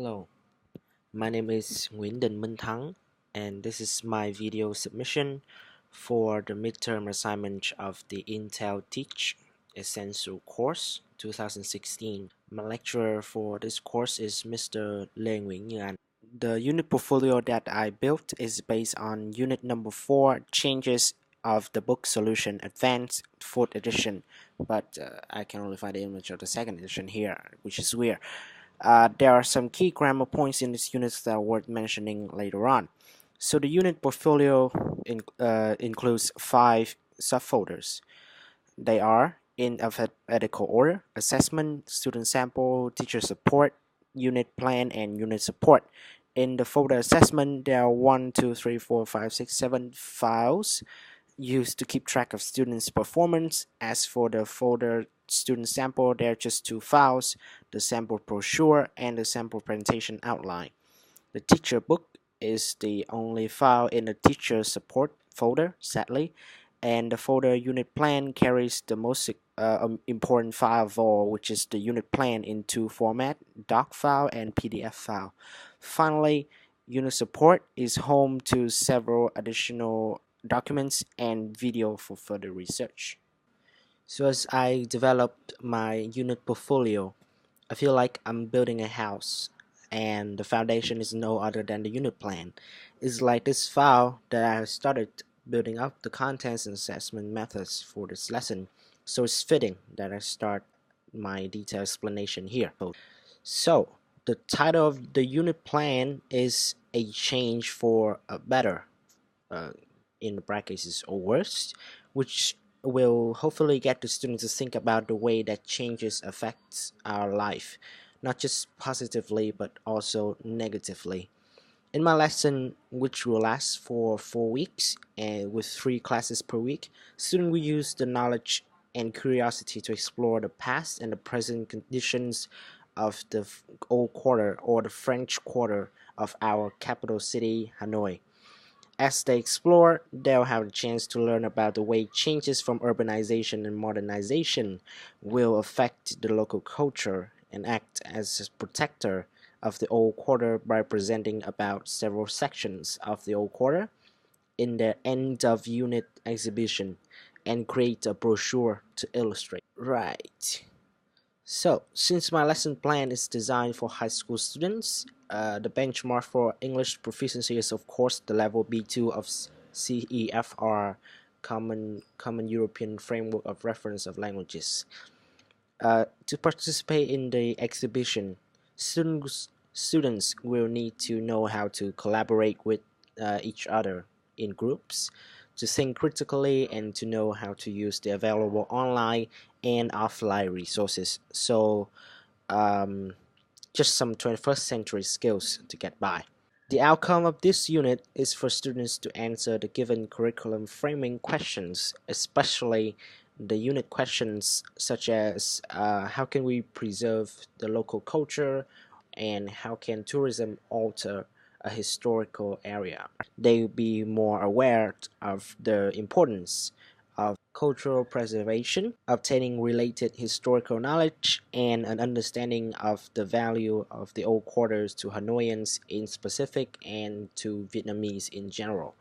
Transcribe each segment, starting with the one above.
Hello, my name is Nguyen Thang, and this is my video submission for the midterm assignment of the Intel Teach Essential Course 2016. My lecturer for this course is Mr. Nguyen. The unit portfolio that I built is based on unit number 4, Changes of the Book Solution Advanced 4th edition, but I can only find the image of the 2nd edition here, which is weird. There are some key grammar points in this unit that are worth mentioning later on. So the unit portfolio includes 5 subfolders. They are, in alphabetical order: assessment, student sample, teacher support, unit plan, and unit support. In the folder assessment, there are 1, 2, 3, 4, 5, 6, 7 files used to keep track of students' performance. As for the folder student sample, there are just 2 files: the sample brochure and the sample presentation outline. The teacher book is the only file in the teacher support folder, sadly, and the folder unit plan carries the most important file of all, which is the unit plan in 2 formats: doc file and PDF file. Finally, unit support is home to several additional documents and video for further research. So as I developed my unit portfolio, I feel like I'm building a house, and the foundation is no other than the unit plan. It's like this file that I started building up the contents and assessment methods for this lesson, so it's fitting that I start my detailed explanation here. So the title of the unit plan is A Change for a Better, uh, in brackets or worse, which will hopefully get the students to think about the way that changes affects our life, not just positively but also negatively. In my lesson, which will last for 4 weeks and with 3 classes per week, students will use the knowledge and curiosity to explore the past and the present conditions of the old quarter, or the French quarter, of our capital city, Hanoi. As they explore, they'll have a chance to learn about the way changes from urbanization and modernization will affect the local culture, and act as a protector of the old quarter by presenting about several sections of the old quarter in their end of unit exhibition, and create a brochure to illustrate. Right. So, since my lesson plan is designed for high school students, the benchmark for English proficiency is of course the level B2 of CEFR, Common European Framework of Reference of Languages. To participate in the exhibition, students will need to know how to collaborate with each other in groups, to think critically, and to know how to use the available online and offline resources. So just some 21st century skills to get by. The outcome of this unit is for students to answer the given curriculum framing questions, especially the unit questions such as how can we preserve the local culture, and how can tourism alter a historical area. They will be more aware of the importance of cultural preservation, obtaining related historical knowledge, and an understanding of the value of the old quarters to Hanoians in specific and to Vietnamese in general.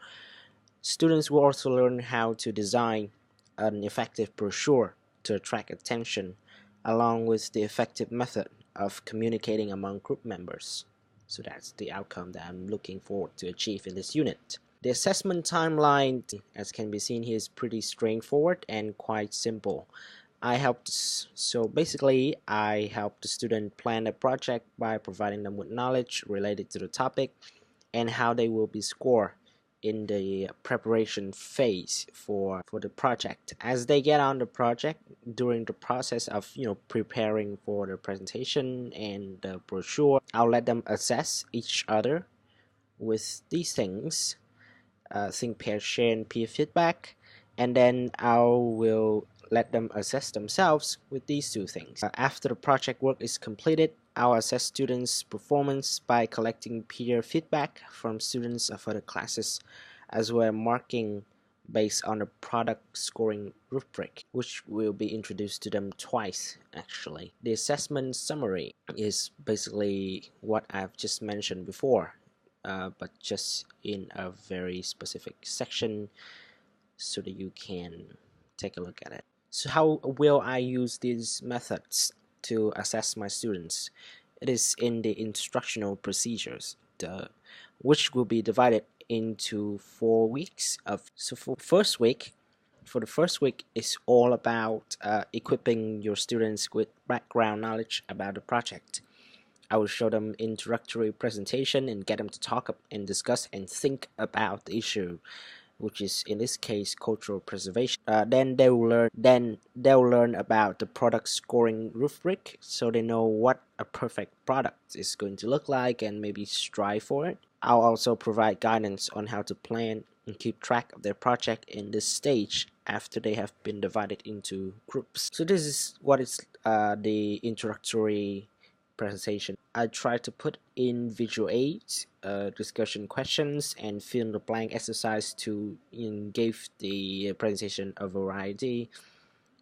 Students will also learn how to design an effective brochure to attract attention, along with the effective method of communicating among group members. So that's the outcome that I'm looking forward to achieve in this unit. The assessment timeline, as can be seen here, is pretty straightforward and quite simple. I helped the student plan a project by providing them with knowledge related to the topic and how they will be scored in the preparation phase for the project. As they get on the project, during the process of preparing for the presentation and the brochure, I'll let them assess each other with these things: think, pair, share, and peer feedback, and then I will let them assess themselves with these 2 things. After the project work is completed, I'll assess students' performance by collecting peer feedback from students of other classes, as well as marking based on a product scoring rubric, which will be introduced to them twice actually. The assessment summary is basically what I've just mentioned before, but just in a very specific section so that you can take a look at it. So how will I use these methods to assess my students? It is in the instructional procedures, which will be divided into 4 weeks of. So for the first week is all about equipping your students with background knowledge about the project. I will show them introductory presentation and get them to talk and discuss and think about the issue, which is in this case cultural preservation. Then they'll learn about the product scoring rubric, so they know what a perfect product is going to look like and maybe strive for it. I'll also provide guidance on how to plan and keep track of their project in this stage after they have been divided into groups. So this is what is the introductory presentation. I try to put in visual aids, discussion questions, and fill in the blank exercise to give the presentation a variety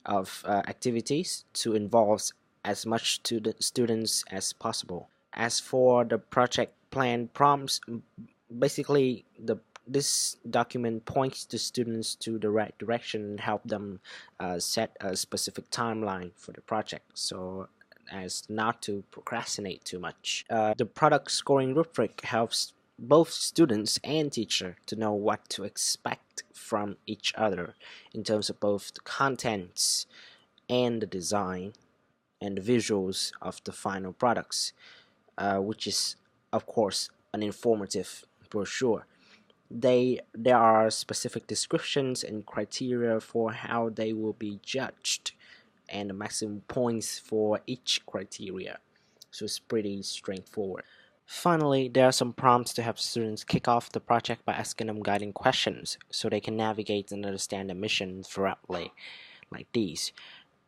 of activities to involve as much to the students as possible. As for the project plan prompts, basically this document points the students to the right direction and help them set a specific timeline for the project, so as not to procrastinate too much. The product scoring rubric helps both students and teacher to know what to expect from each other in terms of both the contents and the design and the visuals of the final products, which is of course an informative brochure. There are specific descriptions and criteria for how they will be judged and the maximum points for each criteria, so it's pretty straightforward. Finally, there are some prompts to help students kick off the project by asking them guiding questions so they can navigate and understand the mission thoroughly, like these.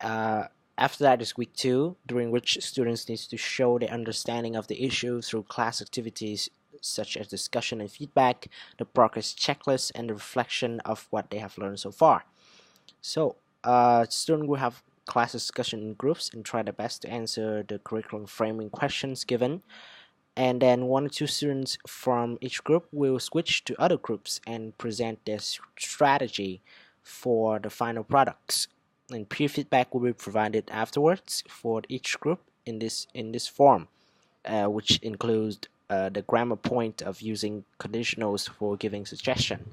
After that is week 2, during which students need to show their understanding of the issue through class activities such as discussion and feedback, the progress checklist, and the reflection of what they have learned so far. So, students will have class discussion in groups and try their best to answer the curriculum framing questions given. And then 1 or 2 students from each group will switch to other groups and present their strategy for the final products. And peer feedback will be provided afterwards for each group in this form, which includes the grammar point of using conditionals for giving suggestion.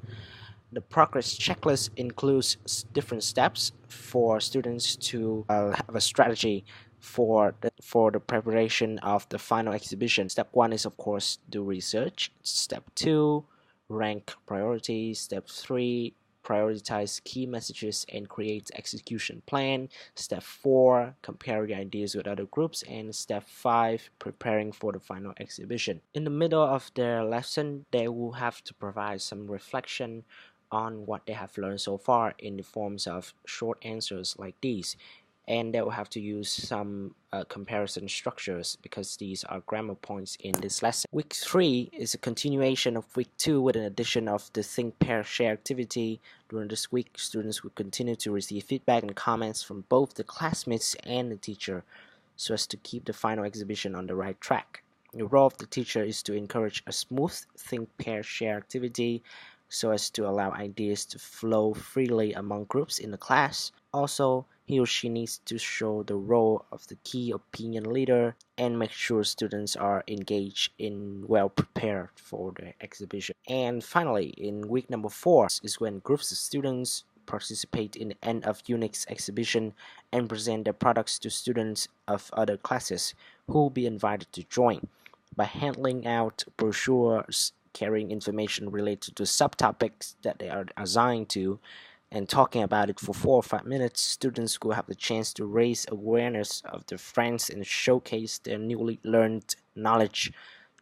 The progress checklist includes different steps for students to have a strategy for the preparation of the final exhibition. Step 1 is of course do research. Step 2, rank priorities. Step 3, prioritize key messages and create execution plan. Step 4, compare the ideas with other groups. And step 5, preparing for the final exhibition. In the middle of their lesson, they will have to provide some reflection on what they have learned so far in the forms of short answers like these, and they will have to use some comparison structures because these are grammar points in this lesson. Week 3 is a continuation of week 2 with an addition of the think, pair, share activity. During this week, students will continue to receive feedback and comments from both the classmates and the teacher so as to keep the final exhibition on the right track. The role of the teacher is to encourage a smooth think, pair, share activity so as to allow ideas to flow freely among groups in the class. Also, he or she needs to show the role of the key opinion leader and make sure students are engaged and well prepared for the exhibition. And finally, in week number 4 is when groups of students participate in the end of unit exhibition and present their products to students of other classes who will be invited to join. By handing out brochures carrying information related to subtopics that they are assigned to and talking about it for 4 or 5 minutes, students will have the chance to raise awareness of their friends and showcase their newly learned knowledge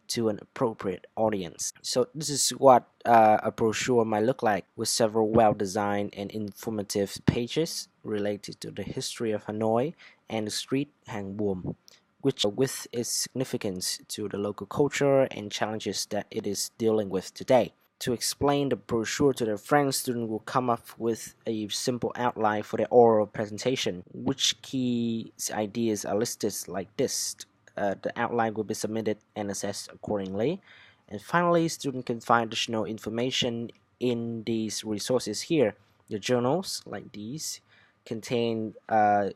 to an appropriate audience. So this is what a brochure might look like, with several well-designed and informative pages related to the history of Hanoi and the street Hang Buom, which with its significance to the local culture and challenges that it is dealing with today. To explain the brochure to their friends, students will come up with a simple outline for their oral presentation, which key ideas are listed like this. The outline will be submitted and assessed accordingly. And finally, students can find additional information in these resources here. The journals, like these, contain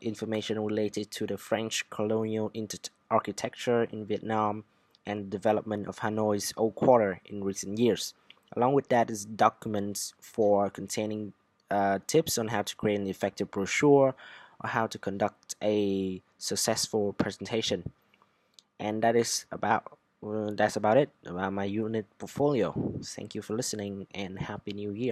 information related to the French colonial architecture in Vietnam and development of Hanoi's old quarter in recent years. Along with that is documents for containing tips on how to create an effective brochure or how to conduct a successful presentation. And that's about it about my unit portfolio. Thank you for listening and Happy New Year.